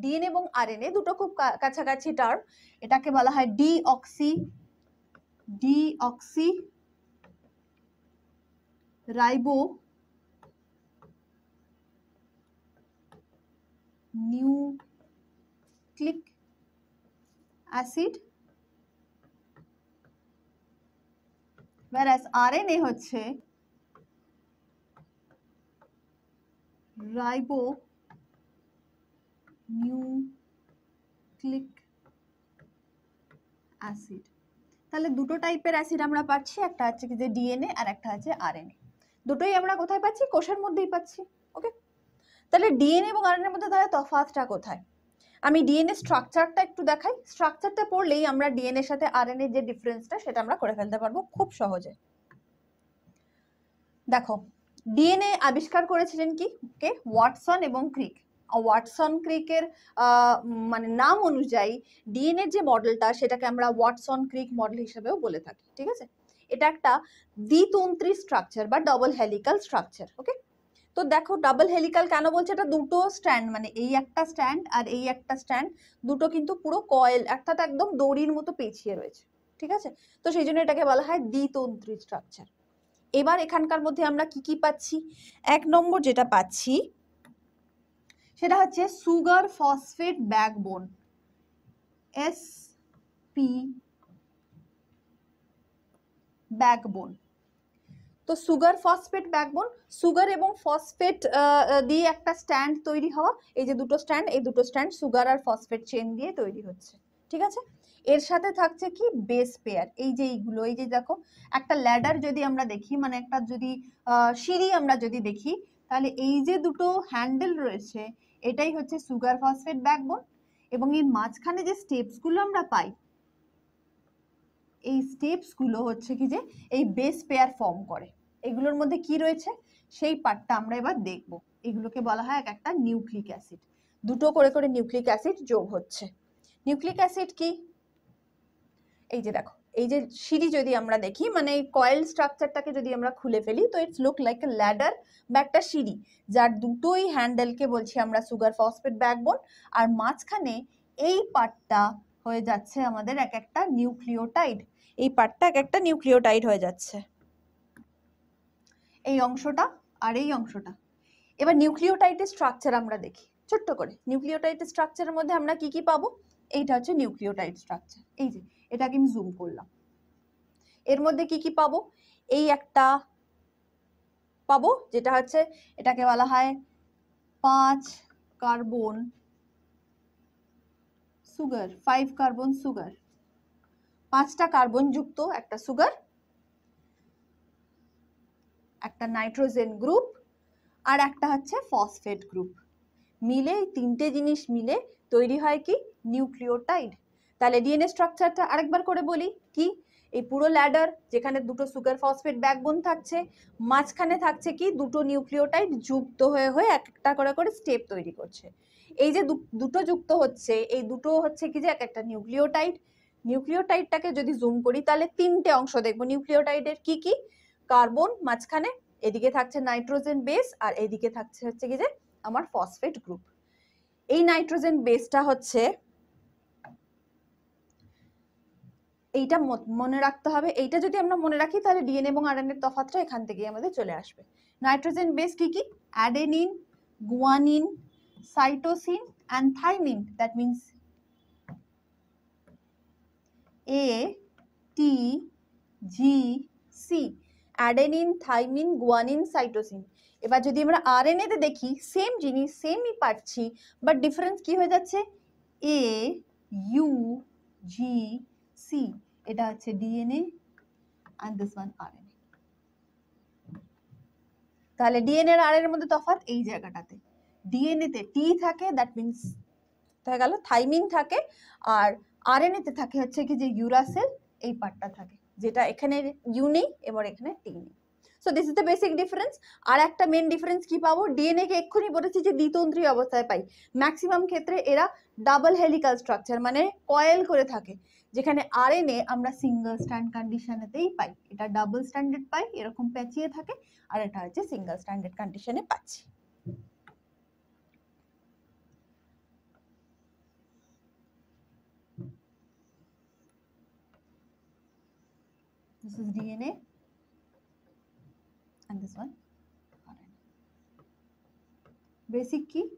DNA এবং RNA দুটো খুব কাছাকাছি টার্ম। এটাকে বলা হয় deoxy ribo nucleic acid, whereas RNA হচ্ছে রাইবো নিউক্লিক অ্যাসিড। তাহলে দুটো টাইপের অ্যাসিড আমরা পাচ্ছি, একটা হচ্ছে কি যে ডিএনএ আর একটা হচ্ছে আরএনএ। দুটোই আমরা কোথায় পাচ্ছি? কোষের মধ্যেই পাচ্ছি। ওকে, তাহলে ডিএনএ এবং আরএনএ এর মধ্যে তাহলে তফাৎটা কোথায়? আমি ডিএনএ স্ট্রাকচারটা একটু দেখাই। স্ট্রাকচারটা পড়লেই আমরা ডিএনএ এর সাথে আরএনএ যে ডিফারেন্সটা সেটা আমরা করে ফেলতে পারবো খুব সহজে। দেখো, ডিএনএ আবিষ্কার করেছিলেন কি কে? ওয়াটসন এবং ক্রিক। ওয়াটসন ক্রিকের মানে নাম অনুযায়ী ডিএনএ যে মডেলটা সেটাকে আমরা ওয়াটসন ক্রিক মডেল হিসেবেও বলে থাকি। ঠিক আছে, এটা একটা দ্বিতন্ত্রী স্ট্রাকচার বা ডবল হেলিক্যাল স্ট্রাকচার। ওকে, তো দেখো ডাবল হেলিক্যাল কেন বলছে? এটা দুটো স্ট্র্যান্ড, মানে এই একটা স্ট্র্যান্ড আর এই একটা স্ট্র্যান্ড, দুটো কিন্তু পুরো কয়েল অর্থাৎ একদম দড়ির মতো পেঁচিয়ে রয়েছে। ঠিক আছে, তো সেই জন্য এটাকে বলা হয় দ্বিতন্ত্রী স্ট্রাকচার। এবার এখানকার মধ্যে আমরা কি কি পাচ্ছি? এক নম্বর যেটা পাচ্ছি সেটা হচ্ছে sugar phosphate backbone, SP backbone. তো সুগার ফসফেট ব্যাকবোন, সুগার এবং ফসফেট দিয়ে একটা স্ট্যান্ড তৈরি হওয়া, এই যে দুটো স্ট্যান্ড, এই দুটো স্ট্যান্ড সুগার আর ফসফেট চেন দিয়ে তৈরি হচ্ছে। ঠিক আছে, এর সাথে থাকছে কি? Base pair. এই যে এইগুলো, এই যে দেখো একটা ল্যাডার যদি আমরা দেখি, মানে একটা যদি সিঁড়ি আমরা যদি দেখি, তাহলে এই যে দুটো হ্যান্ডেল রয়েছে এটাই হচ্ছে সুগার ফসফেট ব্যাকবোন, এবং এই মাঝখানে যে স্টেপস গুলো আমরা পাই, এই স্টেপস গুলো হচ্ছে কি যে এই বেস পেয়ার ফর্ম করে। এগুলোর মধ্যে কি রয়েছে সেই পার্টটা আমরা এবার দেখব। এগুলোকে বলা হয় এক একটা নিউক্লিক অ্যাসিড। দুটো করে করে নিউক্লিক অ্যাসিড যোগ হচ্ছে। নিউক্লিক অ্যাসিড কি? এই যে দেখো, এই যে সিঁড়ি যদি আমরা দেখি, মানে এই কয়েল স্ট্রাকচারটাকে যদি আমরা খুলে ফেলি, তো it's look like a ladder বা একটা সিঁড়ি, যার দুটোই হ্যান্ডেলকে বলছি আমরা সুগার ফসফেট ব্যাকবোন, আর মাঝখানে এই পার্টটা হয়ে যাচ্ছে আমাদের এক একটা নিউক্লিওটাইড। এই পার্টটা এক একটা নিউক্লিওটাইড হয়ে যাচ্ছে, এই অংশটা আর এই অংশটা। এবার নিউক্লিওটাইডের স্ট্রাকচার আমরা দেখি ছোট্ট করে। নিউক্লিওটাইডের স্ট্রাকচারের মধ্যে আমরা কি কি পাবো? এইটা হচ্ছে নিউক্লিওটাইড স্ট্রাকচার। এই যে এটাকে আমি জুম করলাম, এর মধ্যে কি কি পাবো? এই একটা পাবো যেটা হচ্ছে, এটাকে বলা হয় 5 কার্বন সুগার, 5 কার্বন সুগার, 5টা কার্বন যুক্ত একটা সুগার, একটা নাইট্রোজেন গ্রুপ, আর একটা হচ্ছে ফসফেট গ্রুপ। মিলে এই তিনটে জিনিস মিলে তৈরি হয় কি? নিউক্লিওটাইড। তাহলে ডিএনএ স্ট্রাকচারটা আরেকবার করে বলি কি? এই পুরো ল্যাডার যেখানে দুটো সুগার ফসফেট ব্যাকবোন থাকছে, মাঝখানে থাকছে কি? দুটো নিউক্লিওটাইড যুক্ত হয়ে হয়ে একটা করে করে স্টেপ তৈরি করছে। এই যে দুটো যুক্ত হচ্ছে, এই দুটো হচ্ছে কি যে এক একটা নিউক্লিওটাইড। নিউক্লিওটাইডটাকে যদি জুম করি তাহলে তিনটে অংশ দেখবো নিউক্লিওটাইডের। কি কি? কার্বন মাঝখানে, এদিকে থাকছে নাইট্রোজেন বেস, আর এদিকে থাকছে হচ্ছে কি যে আমার ফসফেট গ্রুপ। এই নাইট্রোজেন বেসটা হচ্ছে, এইটা মনে রাখতে হবে। এইটা যদি আমরা মনে রাখি তাহলে ডিএনএ এবং আরএনএ এর তফাৎটা এখান থেকেই আমাদের চলে আসবে। নাইট্রোজেন বেস কি কি? Adenine, guanine, cytosine and thymine. That means A T G C, adenine, thymine, guanine, cytosine. এবার যদি আমরা আরএনএ তে দেখি সেম জিনিস, সেমই পাচ্ছি, বাট ডিফারেন্স কি হয়ে যাচ্ছে? A U G C, এটা হচ্ছে DNA and this one RNA. তাহলে ডিএনএ আর আরএনএ এর মধ্যে তফাৎ এই জায়গাটাতে। ডিএনএ তে টি থাকে, দ্যাট মিন্স দেখা গেল থাইমিন থাকে, আর আরএনএ তে থাকে হচ্ছে কি যে ইউরাসিল, এই পার্টটা থাকে, যেটা এখানে ইউ নেই এবং এখানে টি নেই। So this is the basic difference. আর একটা মেন ডিফারেন্স কি পাবো? ডিএনএ কে এক্ষুনি বলেছি যে দ্বিতন্ত্রী অবস্থায় পাই। ম্যাক্সিমাম ক্ষেত্রে এরা ডাবল হেলিক্যাল স্ট্রাকচার, মানে কয়েল করে থাকে, যেখানে আরএনএ আমরা সিঙ্গেল স্ট্র্যান্ড কন্ডিশনেতেই পাই। এটা ডাবল স্ট্র্যান্ডেড পাই, এরকম পেঁচিয়ে থাকে, আর এটা হচ্ছে সিঙ্গেল স্ট্র্যান্ডেড কন্ডিশনে পাচ্ছি। This is DNA and this one RNA. Basic key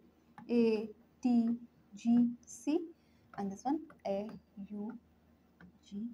A, T, G, C and this one A, U, G,